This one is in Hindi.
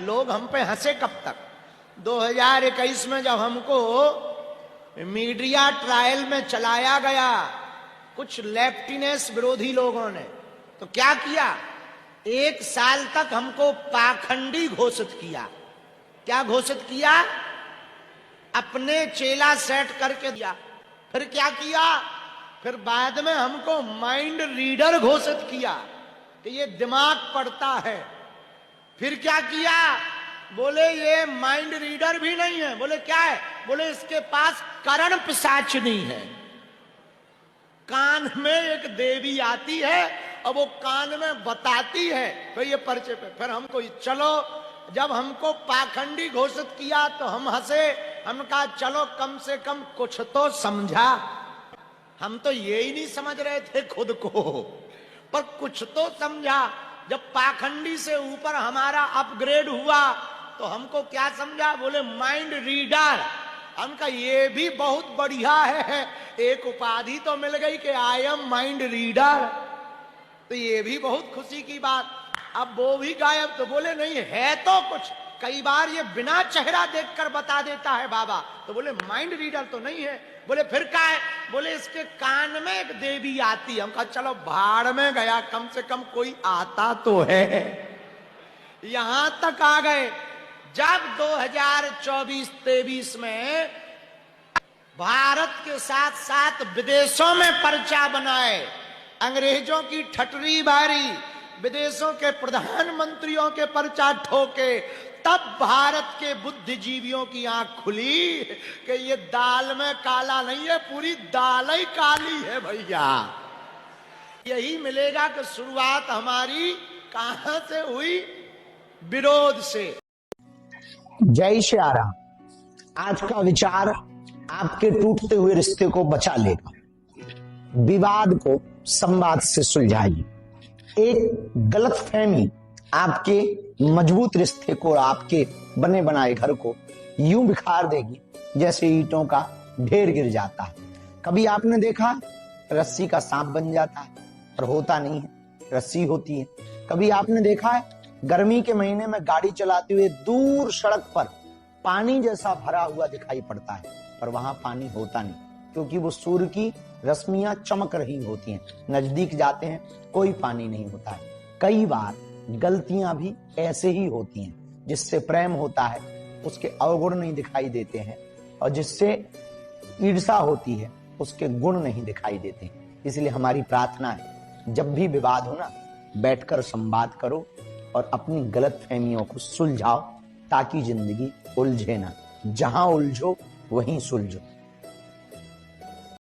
लोग हम पे हंसे कब तक। 2021 में जब हमको मीडिया ट्रायल में चलाया गया कुछ लेफ्टिनेंस विरोधी लोगों ने, तो क्या किया, 1 साल तक हमको पाखंडी घोषित किया। क्या घोषित किया? अपने चेला सेट करके दिया। फिर क्या किया? फिर बाद में हमको माइंड रीडर घोषित किया कि ये दिमाग पढ़ता है। फिर क्या किया? बोले ये माइंड रीडर भी नहीं है। बोले क्या है? बोले इसके पास करण पिशाचिनी है। कान में एक देवी आती है और वो कान में बताती है, तो ये पर्चे पे। फिर हमको चलो, जब हमको पाखंडी घोषित किया तो हम हंसे। हम कहा चलो कम से कम कुछ तो समझा। हम तो ये ही नहीं समझ रहे थे खुद को, पर कुछ तो समझा। जब पाखंडी से ऊपर हमारा अपग्रेड हुआ तो हमको क्या समझा? बोले माइंड रीडर। हमका ये भी बहुत बढ़िया है, एक उपाधि तो मिल गई कि आई एम माइंड रीडर, तो ये भी बहुत खुशी की बात। अब वो भी गायब। तो बोले नहीं है तो कुछ, कई बार ये बिना चेहरा देखकर बता देता है बाबा। तो बोले माइंड रीडर तो नहीं है। बोले फिर क्या है? बोले इसके कान में एक देवी आती है। हम कहा चलो भाड़ में गया, कम से कम कोई आता तो है। यहां तक आ गए जब 2024-23 में भारत के साथ साथ विदेशों में पर्चा बनाए, अंग्रेजों की ठटरी बारी, विदेशों के प्रधानमंत्रियों के पर्चा ठोके, तब भारत के बुद्धिजीवियों की आंख खुली कि ये दाल में काला नहीं है, पूरी दाल ही काली है भैया। यही मिलेगा कि शुरुआत हमारी कहां से हुई? विरोध से। जय श्री राम। आज का विचार आपके टूटते हुए रिश्ते को बचा लेगा। विवाद को संवाद से सुलझाइए। एक गलतफहमी आपके मजबूत रिश्ते को, आपके बने बनाए घर को यूं बिखार देगी जैसे ईंटों का ढेर गिर जाता है। कभी आपने देखा रस्सी का सांप बन जाता है, पर होता नहीं है, रस्सी होती है। कभी आपने देखा है गर्मी के महीने में गाड़ी चलाते हुए दूर सड़क पर पानी जैसा भरा हुआ दिखाई पड़ता है, पर वहां पानी होता नहीं, क्योंकि वो सूर्य की रश्मियां चमक रही होती हैं। नजदीक जाते हैं, कोई पानी नहीं होता है। कई बार गलतियां भी ऐसे ही होती हैं। जिससे प्रेम होता है उसके अवगुण नहीं दिखाई देते हैं, और जिससे ईर्ष्या होती है उसके गुण नहीं दिखाई देते। इसलिए हमारी प्रार्थना है, जब भी विवाद हो ना, बैठकर संवाद करो और अपनी गलतफहमियों को सुलझाओ, ताकि जिंदगी उलझे ना। जहां उलझो वहीं सुलझो।